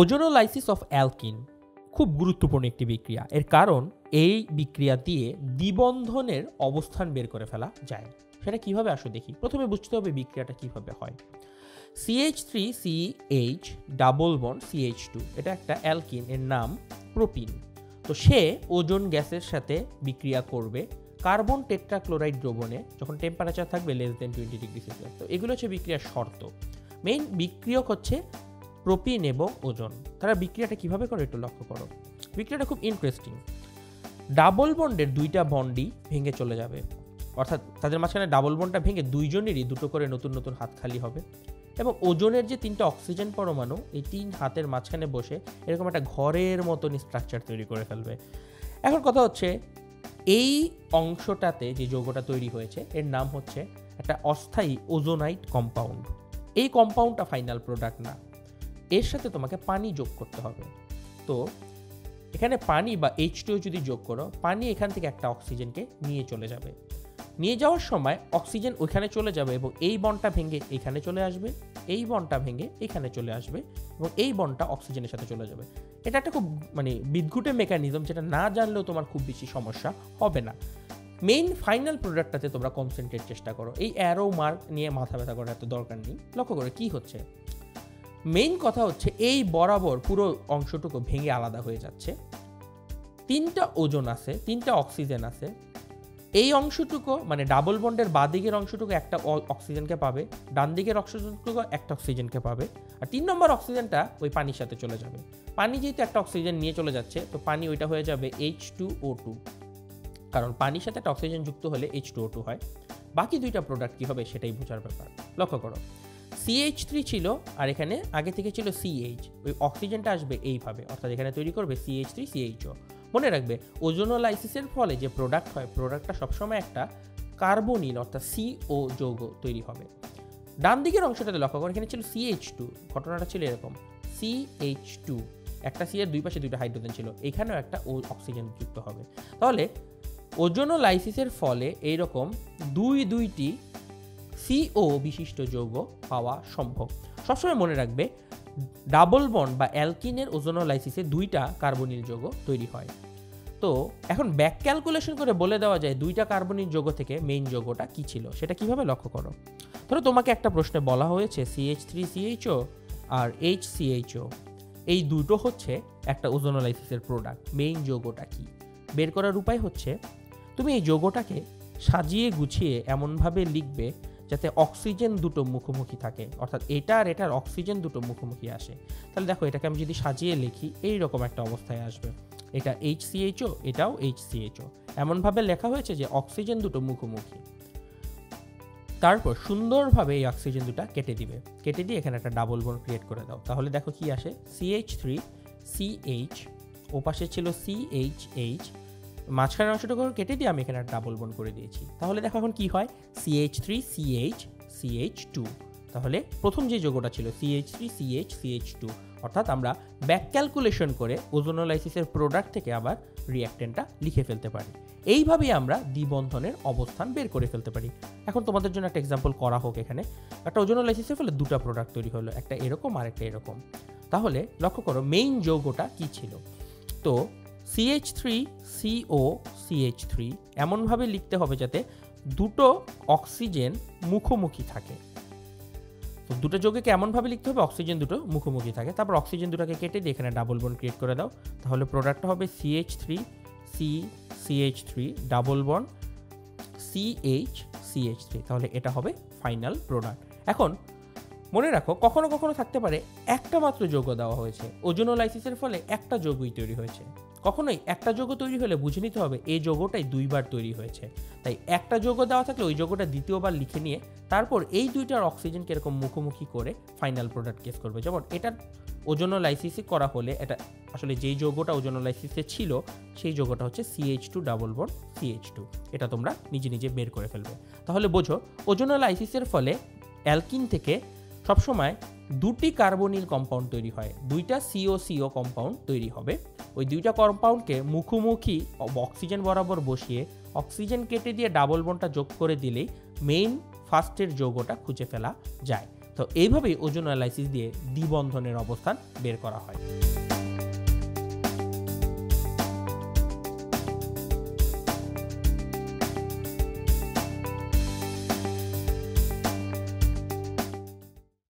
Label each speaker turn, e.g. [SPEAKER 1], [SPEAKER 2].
[SPEAKER 1] Ozonolysis of alkyne খুব গুরুত্বপূর্ণ একটি বিক্রিয়া। এর কারণ এই বিক্রিয়া দিয়ে দ্বিবন্ধনের অবস্থান বের করে ফেলা যায়। সেটা কিভাবে আসো দেখি। প্রথমে বুঝতে হবে বিক্রিয়াটা কিভাবে হয়। CH3CH ডাবল বন্ড CH2, এটা একটা অ্যালকিন, এর নাম প্রোপিন। তো সে ওজোন গ্যাসের সাথে বিক্রিয়া করবে কার্বন টেট্রাক্লোরাইড দ্রবণে যখন টেম্পারেচার থাকবে <20°C। তো এগুলো হচ্ছে বিক্রিয়ার শর্ত। মেইন বিক্রিয়ক হচ্ছে প্রোপিন এবং ওজোন। তারা বিক্রিয়াটা কিভাবে করে একটু লক্ষ্য করো। বিক্রিয়াটা খুব ইন্টারেস্টিং। ডাবল বন্ডের দুইটা বন্ডই ভেঙে চলে যাবে, অর্থাৎ তাদের মাঝখানে ডাবল বন্ডটা ভেঙে দুইজনেরই দুটো করে নতুন নতুন হাত খালি হবে এবং ওজনের যে 3টা অক্সিজেন পরমাণু এই 3 হাতের মাঝখানে বসে এরকম একটা ঘরের মতন স্ট্রাকচার তৈরি করে ফেলবে। এখন কথা হচ্ছে এই অংশটাতে যে যৌগটা তৈরি হয়েছে এর নাম হচ্ছে একটা অস্থায়ী ওজোনাইট কম্পাউন্ড। এই কম্পাউন্ডটা ফাইনাল প্রোডাক্ট না, এর সাথে তোমাকে পানি যোগ করতে হবে। তো এখানে পানি বা H2O যদি যোগ করো, পানি এখান থেকে একটা অক্সিজেনকে নিয়ে চলে যাবে। নিয়ে যাওয়ার সময় অক্সিজেন ওইখানে চলে যাবে এবং এই বন্ডটা ভেঙে এখানে চলে আসবে, এই বন্ডটা ভেঙে এখানে চলে আসবে এবং এই বন্ডটা অক্সিজেনের সাথে চলে যাবে। এটা একটা খুব বিদঘুটে মেকানিজম, যেটা না জানলেও তোমার খুব বেশি সমস্যা হবে না। মেইন ফাইনাল প্রোডাক্টটাতে তোমরা কনসেন্ট্রেট চেষ্টা করো। এই অ্যারো মার্ক নিয়ে মাথা ব্যথা করার এত দরকার নেই। লক্ষ্য করে কি হচ্ছে, মেইন কথা হচ্ছে এই বরাবর পুরো অংশটুকু ভেঙে আলাদা হয়ে যাচ্ছে। 3টা ওজোন আছে, 3টা অক্সিজেন আছে। এই অংশটুকু ডাবল বন্ডের বাঁ দিকের অংশটুকু একটা অক্সিজেনকে পাবে, ডান দিকের অংশটুকু একটা অক্সিজেনকে পাবে, আর 3 নম্বর অক্সিজেনটা ওই পানির সাথে চলে যাবে। পানি যেহেতু একটা অক্সিজেন নিয়ে চলে যাচ্ছে, তো পানি ওইটা হয়ে যাবে H2O2, কারণ পানির সাথে একটা অক্সিজেন যুক্ত হলে H2O2 হয়। বাকি দুইটা প্রোডাক্ট কী হবে সেটাই বোঝার ব্যাপার। লক্ষ্য করো, CH3 ছিল আর এখানে আগে থেকে ছিল CH, ওই অক্সিজেনটা আসবে এইভাবে, অর্থাৎ এখানে তৈরি করবে CH3CHO। মনে রাখবে ওজোনোলাইসিসের ফলে যে প্রোডাক্ট হয়, প্রোডাক্টটা সবসময় একটা কার্বনিল অর্থাৎ CO যৌগ তৈরি হবে। ডান দিকের অংশটাতে লক্ষ্য করো, এখানে ছিল CH2, ঘটনাটা ছিল এরকম, CH2 একটা সি এর দুই পাশে দুইটা হাইড্রোজেন ছিল, এখানেও একটা অক্সিজেন যুক্ত হবে। তাহলে ওজোনোলাইসিসের ফলে এইরকম দুইটি CO বিশিষ্ট যৌগ পাওয়া সম্ভব। সবসময় মনে রাখবে ডাবল বন্ড বা অ্যালকিনের ওজোনোলাইসিসে 2টা কার্বনিল যৌগ তৈরি হয়। তো এখন ব্যাক ক্যালকুলেশন করে বলে দেওয়া যায় 2টা কার্বনিল যৌগ থেকে মেইন যৌগটা কি ছিল সেটা কিভাবে লক্ষ্য করো। ধরো তোমাকে একটা প্রশ্নে বলা হয়েছে CH3CHO আর HCHO এই দুটো হচ্ছে একটা ওজোনোলাইসিসের প্রোডাক্ট, মেইন যৌগটা কি বের করার উপায় হচ্ছে তুমি এই যৌগটাকে সাজিয়ে গুছিয়ে এমনভাবে লিখবে যাতে অক্সিজেন দুটো মুখোমুখি থাকে, অর্থাৎ এটা আর এটার অক্সিজেন দুটো মুখোমুখি আসে। তাহলে দেখো এটাকে আমি যদি সাজিয়ে লিখি এইরকম একটা অবস্থায় আসবে, এটা HCHO, এটাও HCHO, এমনভাবে লেখা হয়েছে যে অক্সিজেন দুটো মুখোমুখি। তারপর সুন্দরভাবে এই অক্সিজেন দুটা কেটে দিবে, কেটে দিয়ে এখানে একটা ডাবল বন্ড ক্রিয়েট করে দাও। তাহলে দেখো কি আসে, CH3CH, ওপাশে ছিল CHH, মাঝখানের অংশটুকু কেটে দিয়ে আমি এখানে একটা ডাবল বন্ড করে দিয়েছি। তাহলে দেখো এখন কি হয়, CH3CH তাহলে প্রথম যে যৌগটা ছিল CH3CH অর্থাৎ আমরা ব্যাক ক্যালকুলেশন করে ওজোনোলাইসিসের প্রোডাক্ট থেকে আবার রিঅ্যাকটেন্টটা লিখে ফেলতে পারি। এইভাবেই আমরা দ্বিবন্ধনের অবস্থান বের করে ফেলতে পারি। এখন তোমাদের জন্য একটা এক্সাম্পল করা হোক। এখানে একটা ওজোনোলাইসিসের ফলে 2টা প্রোডাক্ট তৈরি হলো, একটা এরকম আর একটা এরকম। তাহলে লক্ষ্য করো মেইন যৌগটা কি ছিল। তো CH3COCH3 এমনভাবে লিখতে হবে যাতে দুটো অক্সিজেন মুখোমুখি থাকে। তো দুটো যৌগকে এমনভাবে লিখতে হবে অক্সিজেন দুটো মুখোমুখি থাকে। তারপর অক্সিজেন দুটোকে কেটে দিয়ে এখানে ডাবল বন্ড ক্রিয়েট করে দাও। তাহলে প্রোডাক্টটা হবে CH3CH3 ডাবল বন্ড CH তাহলে এটা হবে ফাইনাল প্রোডাক্ট। এখন মনে রাখো কখনো কখনো থাকতে পারে একটা মাত্র যৌগ দেওয়া হয়েছে, ওজোনোলাইসিসের ফলে একটা যৌগই তৈরি হয়েছে। কখনোই একটা যৌগ তৈরি হলে বুঝে নিতে হবে এই যৌগটাই 2বার তৈরি হয়েছে। তাই একটা যৌগ দেওয়া থাকলে ওই যৌগটা দ্বিতীয়বার লিখে নিয়ে তারপর এই 2টার অক্সিজেনকে এরকম মুখোমুখি করে ফাইনাল প্রোডাক্ট কেস করবে। যেমন এটার ওজোনোলাইসিসে করা হলে এটা আসলে যেই যৌগটা ওজোনোলাইসিসে ছিল সেই যৌগটা হচ্ছে CH2 ডাবল বন্ড CH2। এটা তোমরা নিজে নিজে বের করে ফেলবে। তাহলে বোঝো ওজোনোলাইসিসের ফলে অ্যালকিন থেকে সবসময় 2টি কার্বনিল কম্পাউন্ড তৈরি হয়, 2টা CO কম্পাউন্ড তৈরি হবে। ওই 2টা কম্পাউন্ডকে মুখোমুখি অক্সিজেন বরাবর বসিয়ে অক্সিজেন কেটে দিয়ে ডাবল বন্ডটা যোগ করে দিলেই মেইন ফার্স্টের যৌগটা খুঁজে ফেলা যায়। তো এইভাবেই ওজোন অ্যানালাইসিস দিয়ে দ্বিবন্ধনের অবস্থান বের করা হয়।